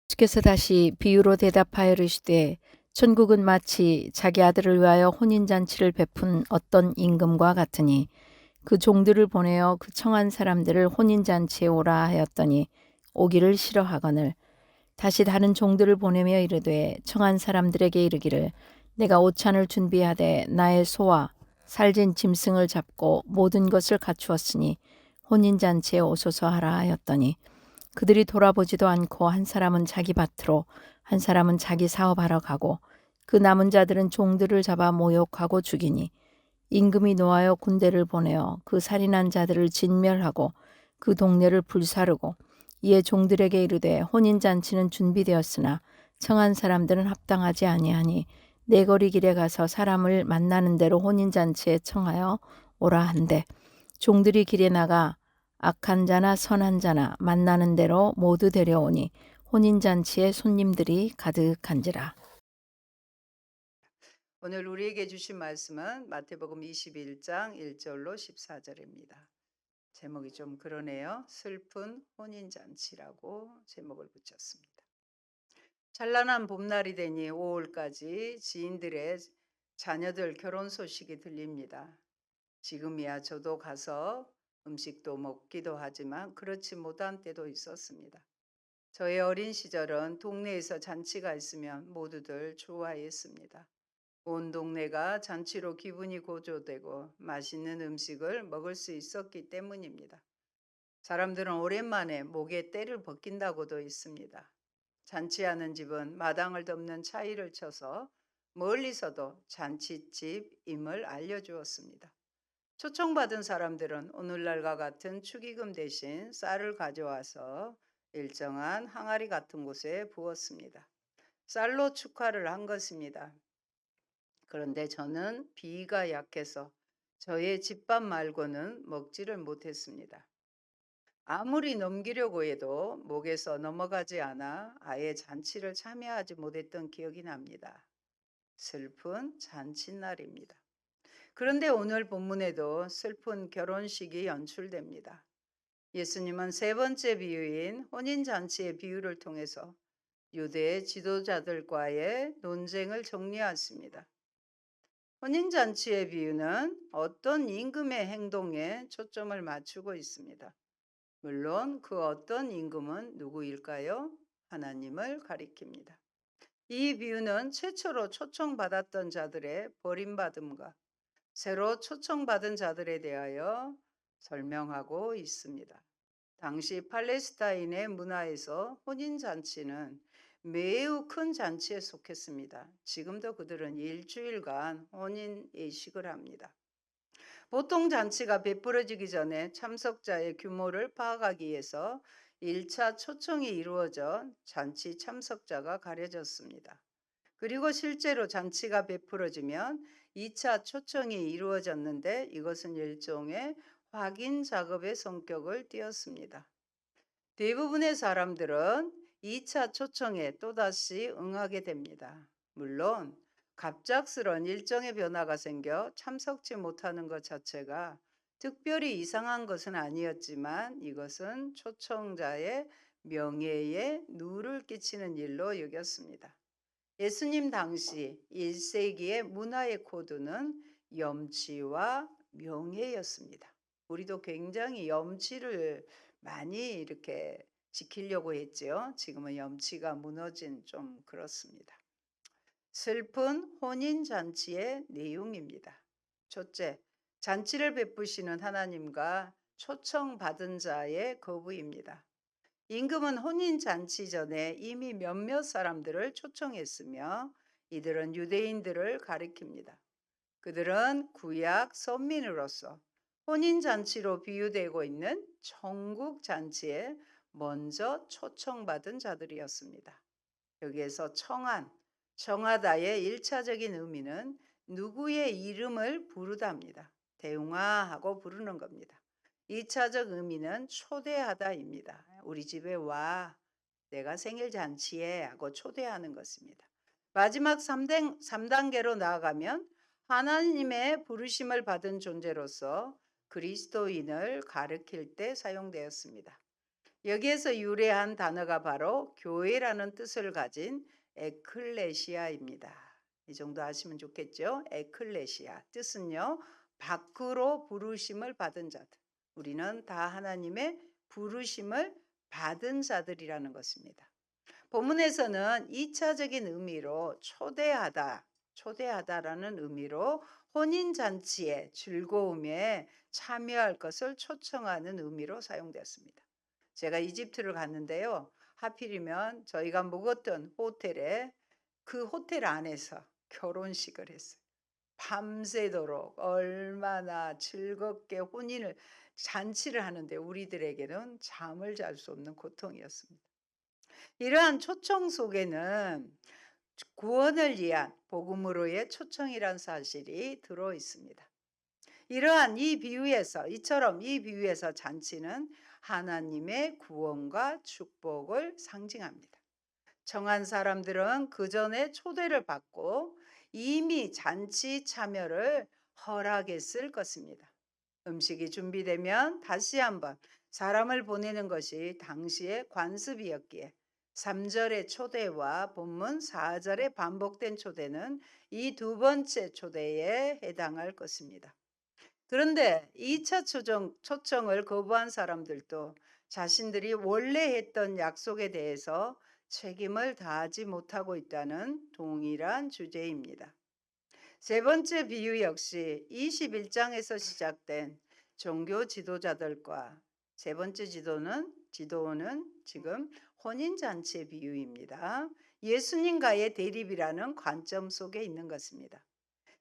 주께서 다시 비유로 대답하여 이르시되 천국은 마치 자기 아들을 위하여 혼인잔치를 베푼 어떤 임금과 같으니 그 종들을 보내어 그 청한 사람들을 혼인잔치에 오라 하였더니 오기를 싫어하거늘 다시 다른 종들을 보내며 이르되 청한 사람들에게 이르기를 내가 오찬을 준비하되 나의 소와 살진 짐승을 잡고 모든 것을 갖추었으니 혼인잔치에 오소서 하라 하였더니 그들이 돌아보지도 않고 한 사람은 자기 밭으로 한 사람은 자기 사업하러 가고 그 남은 자들은 종들을 잡아 모욕하고 죽이니 임금이 노하여 군대를 보내어 그 살인한 자들을 진멸하고 그 동네를 불사르고 이에 종들에게 이르되 혼인잔치는 준비되었으나 청한 사람들은 합당하지 아니하니 내거리 길에 가서 사람을 만나는 대로 혼인잔치에 청하여 오라 한대 종들이 길에 나가 악한 자나 선한 자나 만나는 대로 모두 데려오니 혼인잔치에 손님들이 가득한지라. 오늘 우리에게 주신 말씀은 마태복음 21장 1절로 14절입니다. 제목이 좀 그러네요. 슬픈 혼인잔치라고 제목을 붙였습니다. 찬란한 봄날이 되니 5월까지 지인들의 자녀들 결혼 소식이 들립니다. 지금이야 저도 가서 음식도 먹기도 하지만 그렇지 못한 때도 있었습니다. 저의 어린 시절은 동네에서 잔치가 있으면 모두들 좋아했습니다. 온 동네가 잔치로 기분이 고조되고 맛있는 음식을 먹을 수 있었기 때문입니다. 사람들은 오랜만에 목에 때를 벗긴다고도 있습니다. 잔치하는 집은 마당을 덮는 차이를 쳐서 멀리서도 잔치집임을 알려주었습니다. 초청받은 사람들은 오늘날과 같은 축의금 대신 쌀을 가져와서 일정한 항아리 같은 곳에 부었습니다. 쌀로 축하를 한 것입니다. 그런데 저는 비위가 약해서 저의 집밥 말고는 먹지를 못했습니다. 아무리 넘기려고 해도 목에서 넘어가지 않아 아예 잔치를 참여하지 못했던 기억이 납니다. 슬픈 잔칫날입니다. 그런데 오늘 본문에도 슬픈 결혼식이 연출됩니다. 예수님은 세 번째 비유인 혼인잔치의 비유를 통해서 유대의 지도자들과의 논쟁을 정리하십니다. 혼인잔치의 비유는 어떤 임금의 행동에 초점을 맞추고 있습니다. 물론 그 어떤 임금은 누구일까요? 하나님을 가리킵니다. 이 비유는 최초로 초청받았던 자들의 버림받음과 새로 초청받은 자들에 대하여 설명하고 있습니다. 당시 팔레스타인의 문화에서 혼인잔치는 매우 큰 잔치에 속했습니다. 지금도 그들은 일주일간 혼인 예식을 합니다. 보통 잔치가 베풀어지기 전에 참석자의 규모를 파악하기 위해서 1차 초청이 이루어져 잔치 참석자가 가려졌습니다. 그리고 실제로 잔치가 베풀어지면 2차 초청이 이루어졌는데 이것은 일종의 확인 작업의 성격을 띠었습니다. 대부분의 사람들은 2차 초청에 또다시 응하게 됩니다. 물론 갑작스런 일정의 변화가 생겨 참석지 못하는 것 자체가 특별히 이상한 것은 아니었지만 이것은 초청자의 명예에 누를 끼치는 일로 여겼습니다. 예수님 당시 1세기의 문화의 코드는 염치와 명예였습니다. 우리도 굉장히 염치를 많이 이렇게 지키려고 했죠. 지금은 염치가 무너진 좀 그렇습니다. 슬픈 혼인잔치의 내용입니다. 첫째, 잔치를 베푸시는 하나님과 초청받은 자의 거부입니다. 임금은 혼인잔치 전에 이미 몇몇 사람들을 초청했으며 이들은 유대인들을 가리킵니다. 그들은 구약 선민으로서 혼인잔치로 비유되고 있는 천국잔치에 먼저 초청받은 자들이었습니다. 여기에서 청하다의 1차적인 의미는 누구의 이름을 부르다입니다. 대웅아하고 부르는 겁니다. 2차적 의미는 초대하다입니다. 우리 집에 와, 내가 생일 잔치에 하고 초대하는 것입니다. 마지막 3단계로 나아가면 하나님의 부르심을 받은 존재로서 그리스도인을 가리킬 때 사용되었습니다. 여기에서 유래한 단어가 바로 교회라는 뜻을 가진 에클레시아입니다. 이 정도 아시면 좋겠죠? 에클레시아. 뜻은요, 밖으로 부르심을 받은 자들. 우리는 다 하나님의 부르심을 받은 자들이라는 것입니다. 본문에서는 2차적인 의미로 초대하다라는 의미로 혼인잔치의 즐거움에 참여할 것을 초청하는 의미로 사용되었습니다. 제가 이집트를 갔는데요. 하필이면 저희가 묵었던 호텔에 그 호텔 안에서 결혼식을 했어요. 밤새도록 얼마나 즐겁게 잔치를 하는데 우리들에게는 잠을 잘 수 없는 고통이었습니다. 이러한 초청 속에는 구원을 위한 복음으로의 초청이란 사실이 들어 있습니다. 이처럼 이 비유에서 잔치는 하나님의 구원과 축복을 상징합니다. 정한 사람들은 그 전에 초대를 받고 이미 잔치 참여를 허락했을 것입니다. 음식이 준비되면 다시 한번 사람을 보내는 것이 당시의 관습이었기에 3절의 초대와 본문 4절의 반복된 초대는 이 두 번째 초대에 해당할 것입니다. 그런데 2차 초청을 거부한 사람들도 자신들이 원래 했던 약속에 대해서 책임을 다하지 못하고 있다는 동일한 주제입니다. 세 번째 비유 역시 21장에서 시작된 종교 지도자들과 세 번째 지도는 지금 혼인잔치의 비유입니다. 예수님과의 대립이라는 관점 속에 있는 것입니다.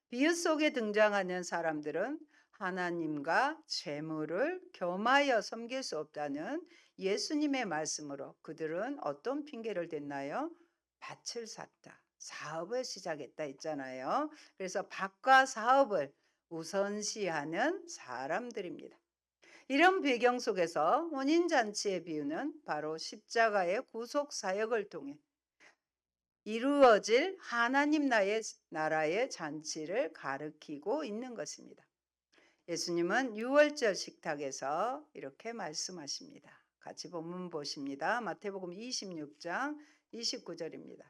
비유 속에 등장하는 사람들은 하나님과 재물을 겸하여 섬길 수 없다는 예수님의 말씀으로 그들은 어떤 핑계를 댔나요? 밭을 샀다. 사업을 시작했다 했잖아요. 그래서 밭과 사업을 우선시하는 사람들입니다. 이런 배경 속에서 혼인잔치의 비유는 바로 십자가의 구속 사역을 통해 이루어질 하나님 나라의 잔치를 가리키고 있는 것입니다. 예수님은 유월절 식탁에서 이렇게 말씀하십니다. 같이 본문 보십니다. 마태복음 26장 29절입니다.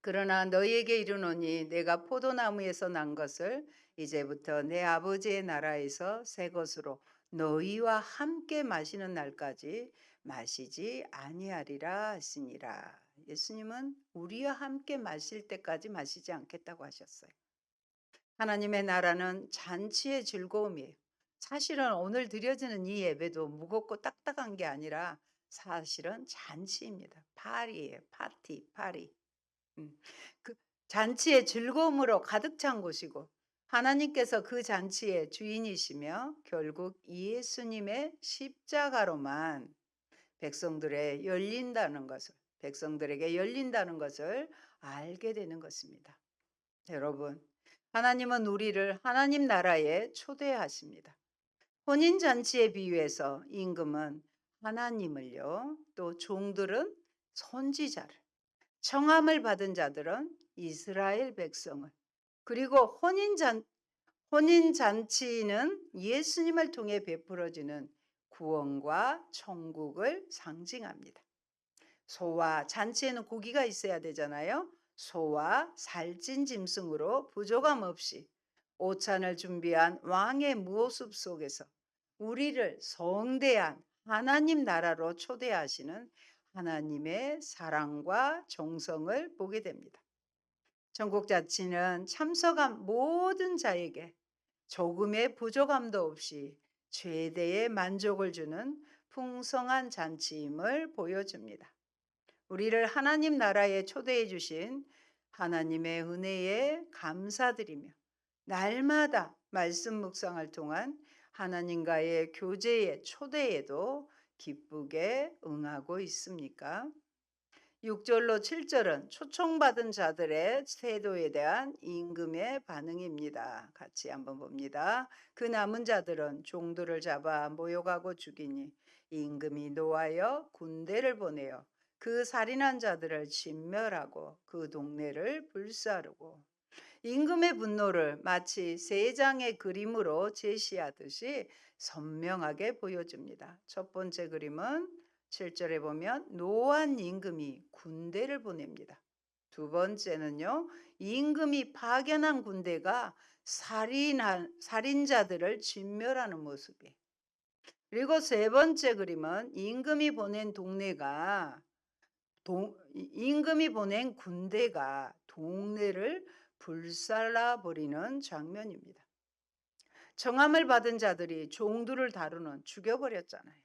그러나 너희에게 이르노니 내가 포도나무에서 난 것을 이제부터 내 아버지의 나라에서 새 것으로 너희와 함께 마시는 날까지 마시지 아니하리라 하시니라. 예수님은 우리와 함께 마실 때까지 마시지 않겠다고 하셨어요. 하나님의 나라는 잔치의 즐거움이에요. 사실은 오늘 드려지는 이 예배도 무겁고 딱딱한 게 아니라 사실은 잔치입니다. 파리예요. 파리. 그 잔치의 즐거움으로 가득 찬 곳이고 하나님께서 그 잔치의 주인이시며 결국 예수님의 십자가로만 백성들에게 열린다는 것을 알게 되는 것입니다. 여러분, 하나님은 우리를 하나님 나라에 초대하십니다. 혼인잔치에 비유해서 임금은 하나님을요, 또 종들은 선지자를, 청함을 받은 자들은 이스라엘 백성을, 그리고 혼인잔치는 예수님을 통해 베풀어지는 구원과 천국을 상징합니다. 잔치에는 고기가 있어야 되잖아요. 소와 살찐 짐승으로 부족함 없이 오찬을 준비한 왕의 모습 속에서 우리를 성대한 하나님 나라로 초대하시는 하나님의 사랑과 정성을 보게 됩니다. 전국자치는 참석한 모든 자에게 조금의 부족함도 없이 최대의 만족을 주는 풍성한 잔치임을 보여줍니다. 우리를 하나님 나라에 초대해 주신 하나님의 은혜에 감사드리며 날마다 말씀 묵상을 통한 하나님과의 교제의 초대에도 기쁘게 응하고 있습니까? 6절로 7절은 초청받은 자들의 태도에 대한 임금의 반응입니다. 같이 한번 봅니다. 그 남은 자들은 종들을 잡아 모욕하고 죽이니 임금이 노하여 군대를 보내어 그 살인한 자들을 진멸하고 그 동네를 불사르고 임금의 분노를 마치 세 장의 그림으로 제시하듯이 선명하게 보여줍니다. 첫 번째 그림은 7절에 보면 노한 임금이 군대를 보냅니다. 두 번째는요, 임금이 파견한 군대가 살인자들을 진멸하는 모습이에요. 그리고 세 번째 그림은 임금이 보낸 군대가 동네를 불살라 버리는 장면입니다. 청함을 받은 자들이 종들을 다루는 죽여버렸잖아요.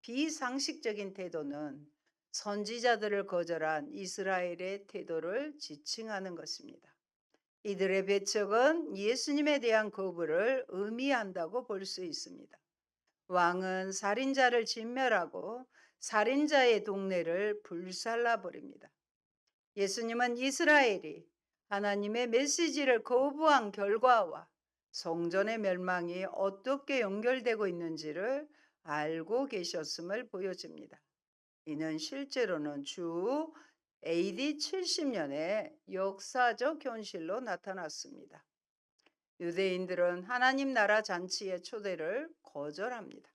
비상식적인 태도는 선지자들을 거절한 이스라엘의 태도를 지칭하는 것입니다. 이들의 배척은 예수님에 대한 거부를 의미한다고 볼 수 있습니다. 왕은 살인자를 진멸하고 살인자의 동네를 불살라 버립니다. 예수님은 이스라엘이 하나님의 메시지를 거부한 결과와 성전의 멸망이 어떻게 연결되고 있는지를 알고 계셨음을 보여줍니다. 이는 실제로는 주 AD 70년의 역사적 현실로 나타났습니다. 유대인들은 하나님 나라 잔치의 초대를 거절합니다.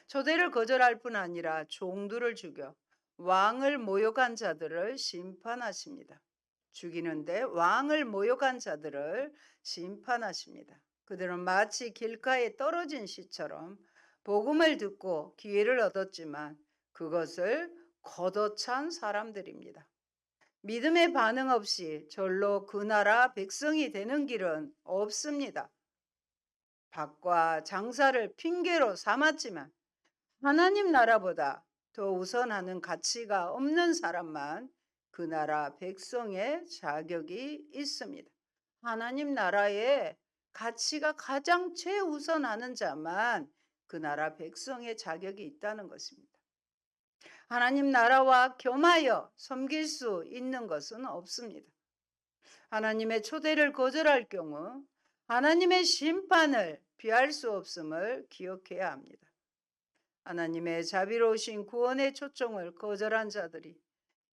초대를 거절할 뿐 아니라 종들을 죽여 왕을 모욕한 자들을 심판하십니다. 죽이는데 왕을 모욕한 자들을 심판하십니다. 그들은 마치 길가에 떨어진 씨처럼 복음을 듣고 기회를 얻었지만 그것을 걷어찬 사람들입니다. 믿음의 반응 없이 절로 그 나라 백성이 되는 길은 없습니다. 밭과 장사를 핑계로 삼았지만 하나님 나라보다 더 우선하는 가치가 없는 사람만 그 나라 백성의 자격이 있습니다. 하나님 나라의 가치가 가장 최우선하는 자만 그 나라 백성의 자격이 있다는 것입니다. 하나님 나라와 겸하여 섬길 수 있는 것은 없습니다. 하나님의 초대를 거절할 경우 하나님의 심판을 피할 수 없음을 기억해야 합니다. 하나님의 자비로우신 구원의 초청을 거절한 자들이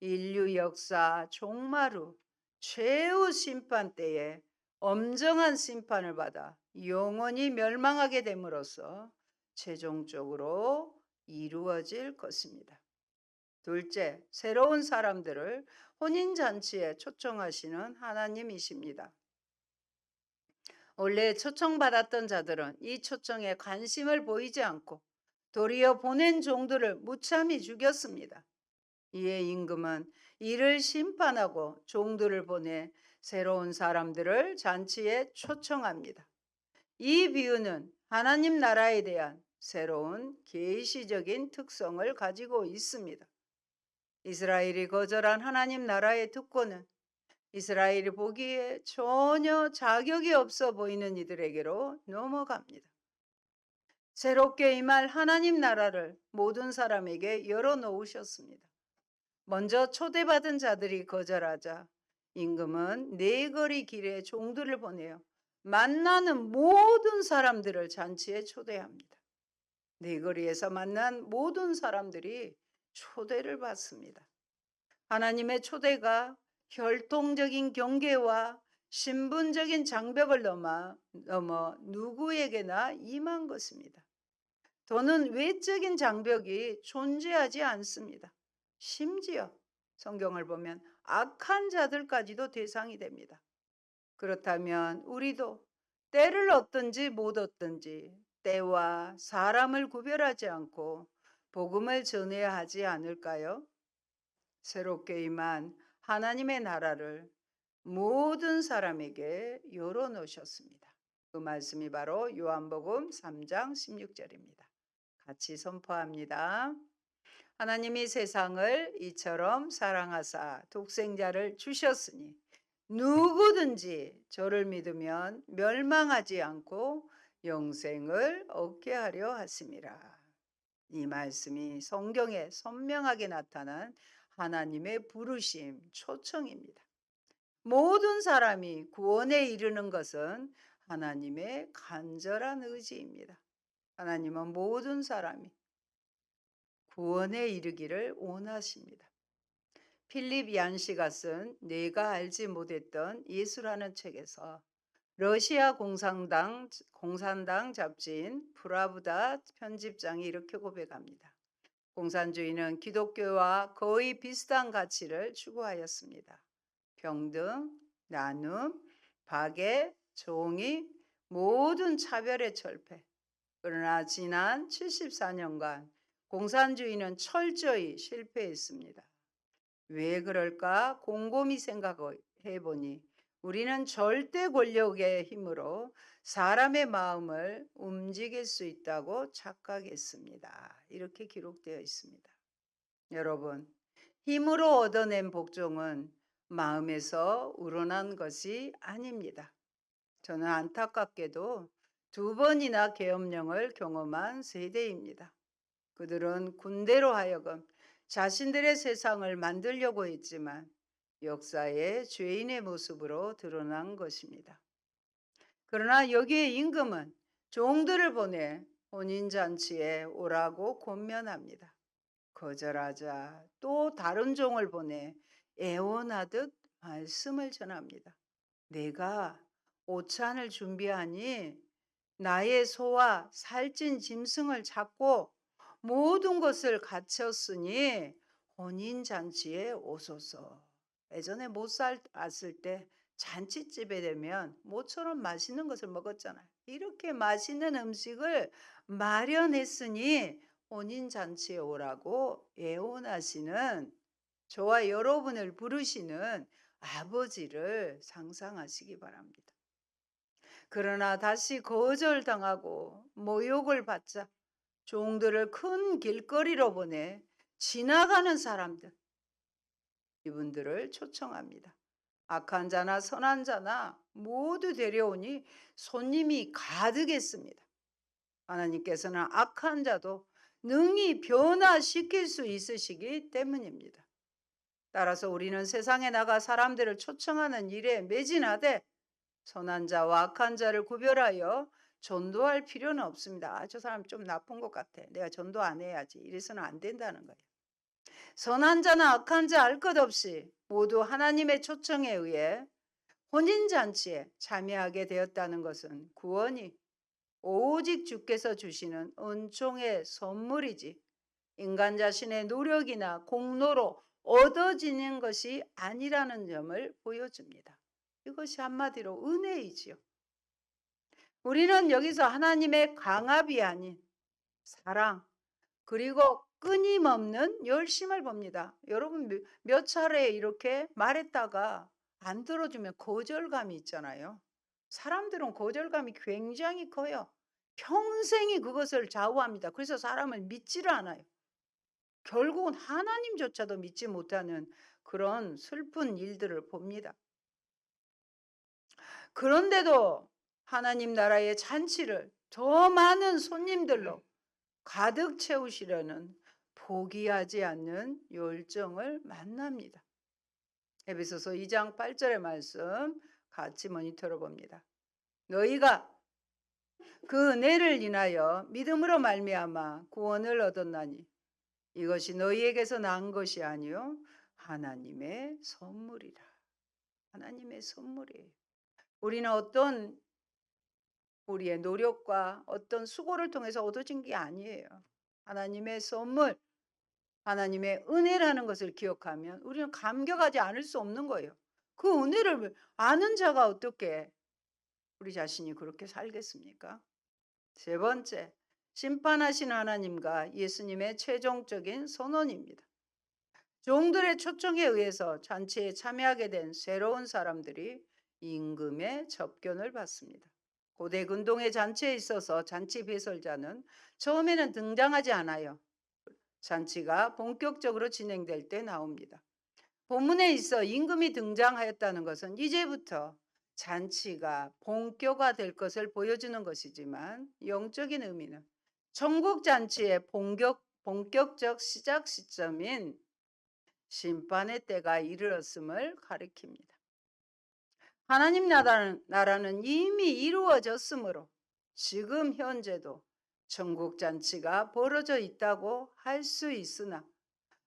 인류 역사 종말 후 최후 심판 때에 엄정한 심판을 받아 영원히 멸망하게 됨으로써 최종적으로 이루어질 것입니다. 둘째, 새로운 사람들을 혼인잔치에 초청하시는 하나님이십니다. 원래 초청받았던 자들은 이 초청에 관심을 보이지 않고 도리어 보낸 종들을 무참히 죽였습니다. 이에 임금은 이를 심판하고 종들을 보내 새로운 사람들을 잔치에 초청합니다. 이 비유는 하나님 나라에 대한 새로운 계시적인 특성을 가지고 있습니다. 이스라엘이 거절한 하나님 나라의 특권은 이스라엘이 보기에 전혀 자격이 없어 보이는 이들에게로 넘어갑니다. 새롭게 임할 하나님 나라를 모든 사람에게 열어놓으셨습니다. 먼저 초대받은 자들이 거절하자 임금은 네거리 길에 종들을 보내어 만나는 모든 사람들을 잔치에 초대합니다. 네거리에서 만난 모든 사람들이 초대를 받습니다. 하나님의 초대가 혈통적인 경계와 신분적인 장벽을 넘어 누구에게나 임한 것입니다. 더는 외적인 장벽이 존재하지 않습니다. 심지어 성경을 보면 악한 자들까지도 대상이 됩니다. 그렇다면 우리도 때를 얻든지 못 얻든지 때와 사람을 구별하지 않고 복음을 전해야 하지 않을까요? 새롭게 임한 하나님의 나라를 모든 사람에게 열어놓으셨습니다. 그 말씀이 바로 요한복음 3장 16절입니다. 같이 선포합니다. 하나님이 세상을 이처럼 사랑하사 독생자를 주셨으니 누구든지 저를 믿으면 멸망하지 않고 영생을 얻게 하려 하심이라. 이 말씀이 성경에 선명하게 나타난 하나님의 부르심, 초청입니다. 모든 사람이 구원에 이르는 것은 하나님의 간절한 의지입니다. 하나님은 모든 사람이 구원에 이르기를 원하십니다. 필립 얀시가 쓴 내가 알지 못했던 예수라는 책에서 러시아 공산당 잡지인 프라브다 편집장이 이렇게 고백합니다. 공산주의는 기독교와 거의 비슷한 가치를 추구하였습니다. 평등, 나눔, 박애, 정의, 모든 차별의 철폐. 그러나 지난 74년간 공산주의는 철저히 실패했습니다. 왜 그럴까 곰곰이 생각해 보니 우리는 절대 권력의 힘으로 사람의 마음을 움직일 수 있다고 착각했습니다. 이렇게 기록되어 있습니다. 여러분, 힘으로 얻어낸 복종은 마음에서 우러난 것이 아닙니다. 저는 안타깝게도 2번이나 계엄령을 경험한 세대입니다. 그들은 군대로 하여금 자신들의 세상을 만들려고 했지만 역사의 죄인의 모습으로 드러난 것입니다. 그러나 여기에 임금은 종들을 보내 혼인잔치에 오라고 권면합니다. 거절하자 또 다른 종을 보내 애원하듯 말씀을 전합니다. 내가 오찬을 준비하니 나의 소와 살찐 짐승을 잡고 모든 것을 갖췄으니 혼인잔치에 오소서. 예전에 못 살았을 때 잔치집에 되면 모처럼 맛있는 것을 먹었잖아요. 이렇게 맛있는 음식을 마련했으니 혼인잔치에 오라고 애원하시는 저와 여러분을 부르시는 아버지를 상상하시기 바랍니다. 그러나 다시 거절당하고 모욕을 받자 종들을 큰 길거리로 보내 지나가는 사람들, 이분들을 초청합니다. 악한 자나 선한 자나 모두 데려오니 손님이 가득했습니다. 하나님께서는 악한 자도 능히 변화시킬 수 있으시기 때문입니다. 따라서 우리는 세상에 나가 사람들을 초청하는 일에 매진하되 선한 자와 악한 자를 구별하여 전도할 필요는 없습니다. 저 사람 좀 나쁜 것 같아. 내가 전도 안 해야지. 이래서는 안 된다는 거예요. 선한 자나 악한 자 알 것 없이 모두 하나님의 초청에 의해 혼인잔치에 참여하게 되었다는 것은 구원이 오직 주께서 주시는 은총의 선물이지 인간 자신의 노력이나 공로로 얻어지는 것이 아니라는 점을 보여줍니다. 이것이 한마디로 은혜이지요. 우리는 여기서 하나님의 강압이 아닌 사랑 그리고 끊임없는 열심을 봅니다. 여러분 몇 차례 이렇게 말했다가 안 들어주면 거절감이 있잖아요. 사람들은 거절감이 굉장히 커요. 평생이 그것을 좌우합니다. 그래서 사람을 믿지를 않아요. 결국은 하나님조차도 믿지 못하는 그런 슬픈 일들을 봅니다. 그런데도 하나님 나라의 잔치를 더 많은 손님들로 가득 채우시려는 포기하지 않는 열정을 만납니다. 에베소서 2장 8절의 말씀 같이 모니터로 봅니다. 너희가 그 은혜를 인하여 믿음으로 말미암아 구원을 얻었나니 이것이 너희에게서 난 것이 아니요 하나님의 선물이라. 하나님의 선물이에요. 우리는 어떤 우리의 노력과 어떤 수고를 통해서 얻어진 게 아니에요. 하나님의 선물, 하나님의 은혜라는 것을 기억하면 우리는 감격하지 않을 수 없는 거예요. 그 은혜를 아는 자가 어떻게 우리 자신이 그렇게 살겠습니까? 세 번째, 심판하신 하나님과 예수님의 최종적인 선언입니다. 종들의 초청에 의해서 잔치에 참여하게 된 새로운 사람들이 임금의 접견을 받습니다. 고대 근동의 잔치에 있어서 잔치 배설자는 처음에는 등장하지 않아요. 잔치가 본격적으로 진행될 때 나옵니다. 본문에 있어 임금이 등장하였다는 것은 이제부터 잔치가 본격화될 것을 보여주는 것이지만 영적인 의미는 천국 잔치의 본격적 시작 시점인 심판의 때가 이르렀음을 가리킵니다. 하나님 나라는 이미 이루어졌으므로 지금 현재도 천국 잔치가 벌어져 있다고 할 수 있으나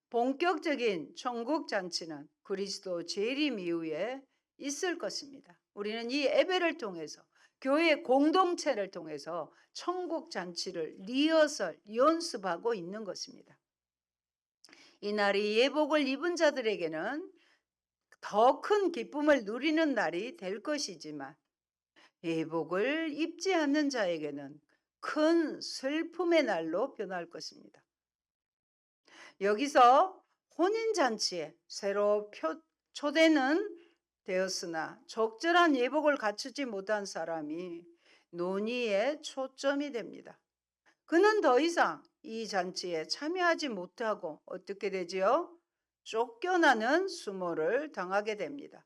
본격적인 천국 잔치는 그리스도 재림 이후에 있을 것입니다. 우리는 이 예배를 통해서 교회 공동체를 통해서 천국 잔치를 리허설, 연습하고 있는 것입니다. 이날이 예복을 입은 자들에게는 더 큰 기쁨을 누리는 날이 될 것이지만 예복을 입지 않는 자에게는 큰 슬픔의 날로 변할 것입니다. 여기서 혼인잔치에 새로 초대는 되었으나 적절한 예복을 갖추지 못한 사람이 논의의 초점이 됩니다. 그는 더 이상 이 잔치에 참여하지 못하고 어떻게 되지요? 쫓겨나는 수모를 당하게 됩니다.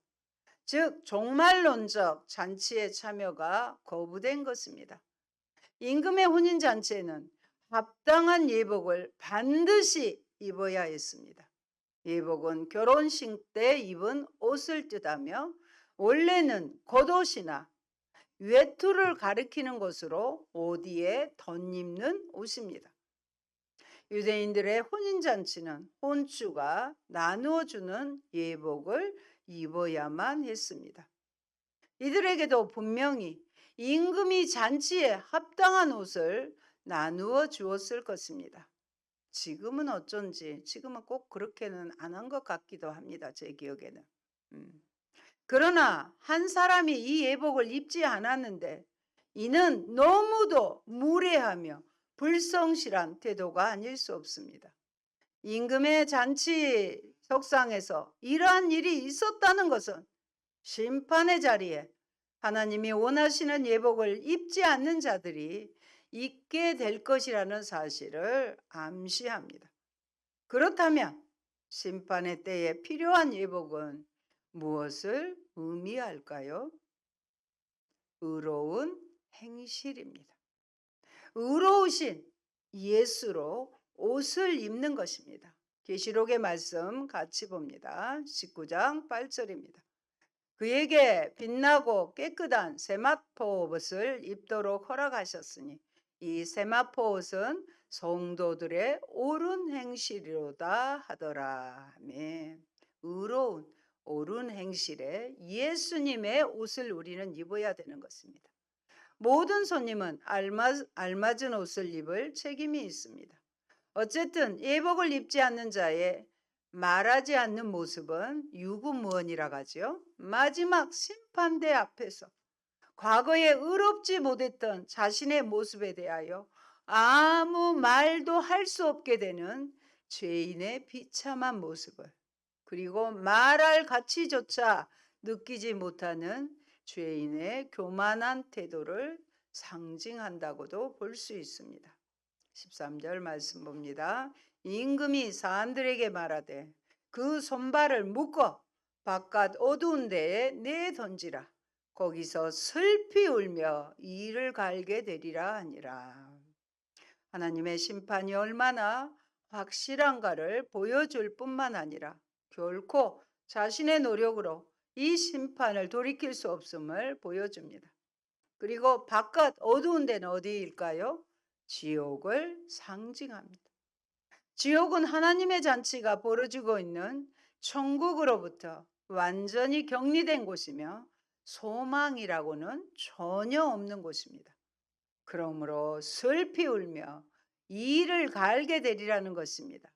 즉 종말론적 잔치에 참여가 거부된 것입니다. 임금의 혼인잔치에는 합당한 예복을 반드시 입어야 했습니다. 예복은 결혼식 때 입은 옷을 뜻하며 원래는 겉옷이나 외투를 가리키는 것으로 옷 위에 덧입는 옷입니다. 유대인들의 혼인잔치는 혼주가 나누어 주는 예복을 입어야만 했습니다. 이들에게도 분명히 임금이 잔치에 합당한 옷을 나누어 주었을 것입니다. 지금은 어쩐지 지금은 꼭 그렇게는 안 한 것 같기도 합니다. 제 기억에는. 그러나 한 사람이 이 예복을 입지 않았는데 이는 너무도 무례하며 불성실한 태도가 아닐 수 없습니다. 임금의 잔치 석상에서 이러한 일이 있었다는 것은 심판의 자리에 하나님이 원하시는 예복을 입지 않는 자들이 있게 될 것이라는 사실을 암시합니다. 그렇다면 심판의 때에 필요한 예복은 무엇을 의미할까요? 의로운 행실입니다. 의로우신 예수로 옷을 입는 것입니다. 계시록의 말씀 같이 봅니다. 19장 8절입니다. 그에게 빛나고 깨끗한 세마포 옷을 입도록 허락하셨으니 이 세마포 옷은 성도들의 옳은 행실이로다 하더라. 아멘. 의로운 옳은 행실에 예수님의 옷을 우리는 입어야 되는 것입니다. 모든 손님은 알맞은 옷을 입을 책임이 있습니다. 어쨌든 예복을 입지 않는 자의 말하지 않는 모습은 유구무원이라고 하죠. 마지막 심판대 앞에서 과거에 의롭지 못했던 자신의 모습에 대하여 아무 말도 할 수 없게 되는 죄인의 비참한 모습을, 그리고 말할 가치조차 느끼지 못하는 죄인의 교만한 태도를 상징한다고도 볼 수 있습니다. 13절 말씀 봅니다. 임금이 사람들에게 말하되 그 손발을 묶어 바깥 어두운 데에 내던지라. 거기서 슬피 울며 이를 갈게 되리라 하니라. 하나님의 심판이 얼마나 확실한가를 보여줄 뿐만 아니라 결코 자신의 노력으로 이 심판을 돌이킬 수 없음을 보여줍니다. 그리고 바깥 어두운 데는 어디일까요? 지옥을 상징합니다. 지옥은 하나님의 잔치가 벌어지고 있는 천국으로부터 완전히 격리된 곳이며 소망이라고는 전혀 없는 곳입니다. 그러므로 슬피 울며 이를 갈게 되리라는 것입니다.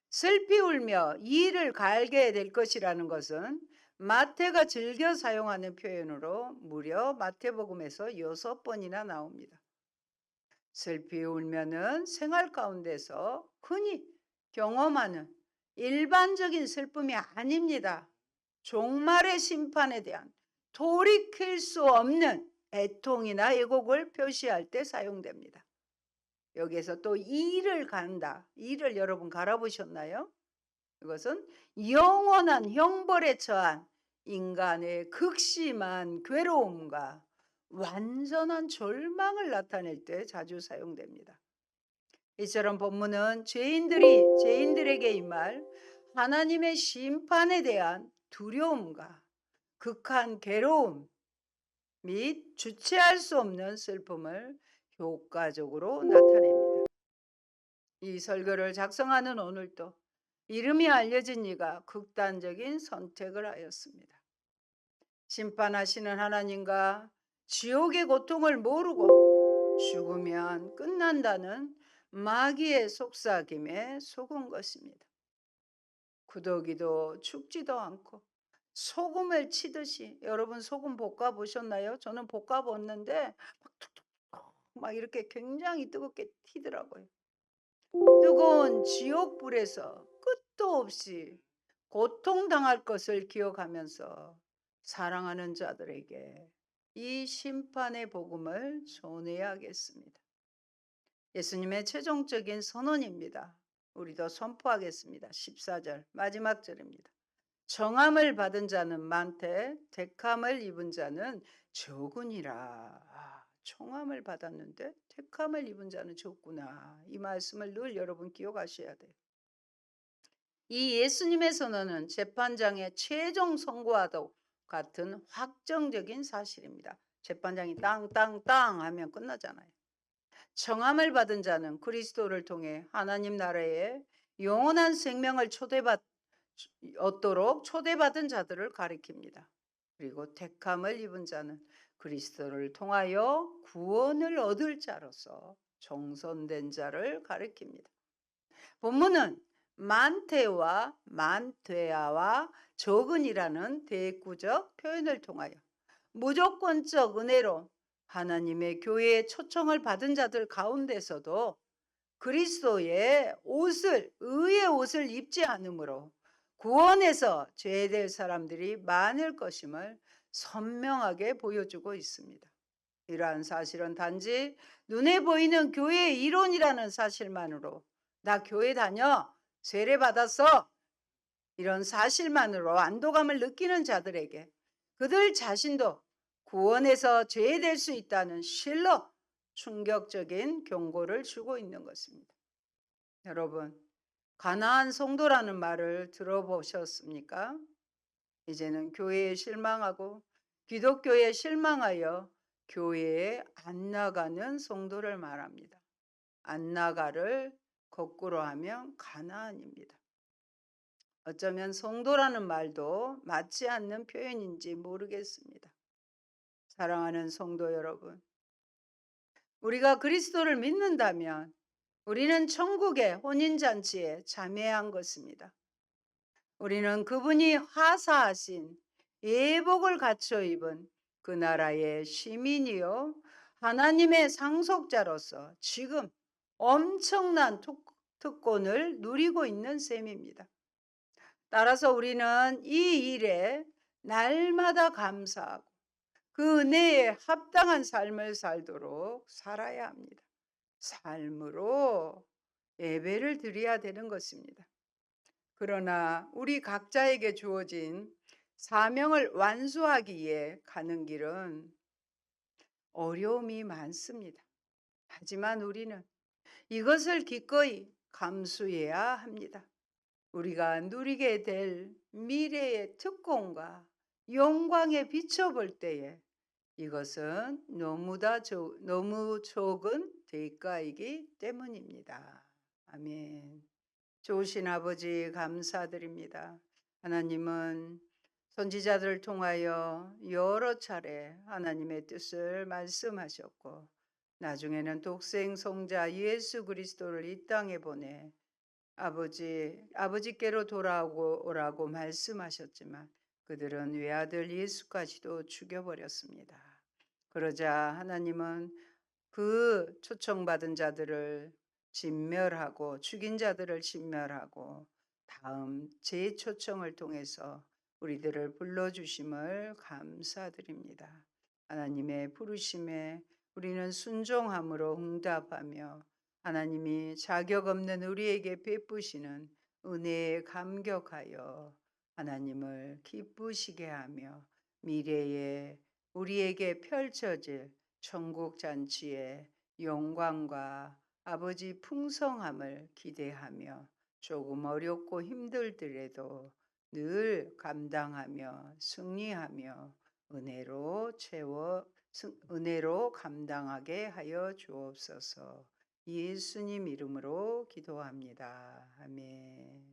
슬피 울며 이를 갈게 될 것이라는 것은 마태가 즐겨 사용하는 표현으로 무려 마태복음에서 6번이나 나옵니다. 슬피 울면은 생활 가운데서 흔히 경험하는 일반적인 슬픔이 아닙니다. 종말의 심판에 대한 돌이킬 수 없는 애통이나 애곡을 표시할 때 사용됩니다. 여기에서 또 이를 간다. 이를 여러분 갈아보셨나요? 이것은 영원한 형벌에 처한 인간의 극심한 괴로움과 완전한 절망을 나타낼 때 자주 사용됩니다. 이처럼 본문은 죄인들에게 임할 하나님의 심판에 대한 두려움과 극한 괴로움 및 주체할 수 없는 슬픔을 효과적으로 나타냅니다. 이 설교를 작성하는 오늘도 이름이 알려진 이가 극단적인 선택을 하였습니다. 심판하시는 하나님과 지옥의 고통을 모르고 죽으면 끝난다는 마귀의 속삭임에 속은 것입니다. 구더기도 죽지도 않고 소금을 치듯이, 여러분 소금 볶아 보셨나요? 저는 볶아 봤는데 막 툭툭툭 막 이렇게 굉장히 뜨겁게 튀더라고요. 뜨거운 지옥불에서 끝도 없이 고통당할 것을 기억하면서 사랑하는 자들에게 이 심판의 복음을 전해야겠습니다. 예수님의 최종적인 선언입니다. 우리도 선포하겠습니다. 14절 마지막 절입니다. 정함을 받은 자는 많되 택함을 입은 자는 적으니라. 청함을 받았는데 택함을 입은 자는 적구나. 이 말씀을 늘 여러분 기억하셔야 돼요. 이 예수님의 선언은 재판장의 최종 선고와도 같은 확정적인 사실입니다. 재판장이 땅땅땅 하면 끝나잖아요. 청함을 받은 자는 그리스도를 통해 하나님 나라에 영원한 생명을 얻도록 초대받은 자들을 가리킵니다. 그리고 택함을 입은 자는 그리스도를 통하여 구원을 얻을 자로서 정선된 자를 가리킵니다. 본문은 만테와 만되아와 적은이라는 대구적 표현을 통하여 무조건적 은혜로 하나님의 교회에 초청을 받은 자들 가운데서도 그리스도의 옷을, 의의 옷을 입지 않으므로 구원에서 죄될 사람들이 많을 것임을 선명하게 보여주고 있습니다. 이러한 사실은 단지 눈에 보이는 교회의 이론이라는 사실만으로 나 교회 다녀, 세례 받았어, 이런 사실만으로 안도감을 느끼는 자들에게 그들 자신도 구원에서 죄될 수 있다는 실로 충격적인 경고를 주고 있는 것입니다. 여러분, 가나안 성도라는 말을 들어보셨습니까? 이제는 교회에 실망하고 기독교에 실망하여 교회에 안 나가는 성도를 말합니다. 안 나가를 거꾸로 하면 가나안입니다. 어쩌면 성도라는 말도 맞지 않는 표현인지 모르겠습니다. 사랑하는 성도 여러분, 우리가 그리스도를 믿는다면 우리는 천국의 혼인잔치에 참여한 것입니다. 우리는 그분이 화사하신 예복을 갖춰 입은 그 나라의 시민이요 하나님의 상속자로서 지금 엄청난 특권을 누리고 있는 셈입니다. 따라서 우리는 이 일에 날마다 감사하고 그 은혜에 합당한 삶을 살도록 살아야 합니다. 삶으로 예배를 드려야 되는 것입니다. 그러나 우리 각자에게 주어진 사명을 완수하기 위해 가는 길은 어려움이 많습니다. 하지만 우리는 이것을 기꺼이 감수해야 합니다. 우리가 누리게 될 미래의 특권과 영광에 비춰볼 때에 이것은 너무 적은 대가이기 때문입니다. 아멘. 좋으신 아버지 감사드립니다. 하나님은 선지자들을 통하여 여러 차례 하나님의 뜻을 말씀하셨고 나중에는 독생 성자 예수 그리스도를 이 땅에 보내 아버지께로 돌아오라고 말씀하셨지만 그들은 외아들 예수까지도 죽여버렸습니다. 그러자 하나님은 그 초청받은 자들을 진멸하고 죽인 자들을 진멸하고 다음 재초청을 통해서 우리들을 불러주심을 감사드립니다. 하나님의 부르심에 우리는 순종함으로 응답하며 하나님이 자격 없는 우리에게 베푸시는 은혜에 감격하여 하나님을 기쁘시게 하며 미래에 우리에게 펼쳐질 천국 잔치의 영광과 아버지 풍성함을 기대하며 조금 어렵고 힘들더라도 늘 감당하며 승리하며 은혜로 감당하게 하여 주옵소서. 예수님 이름으로 기도합니다. 아멘.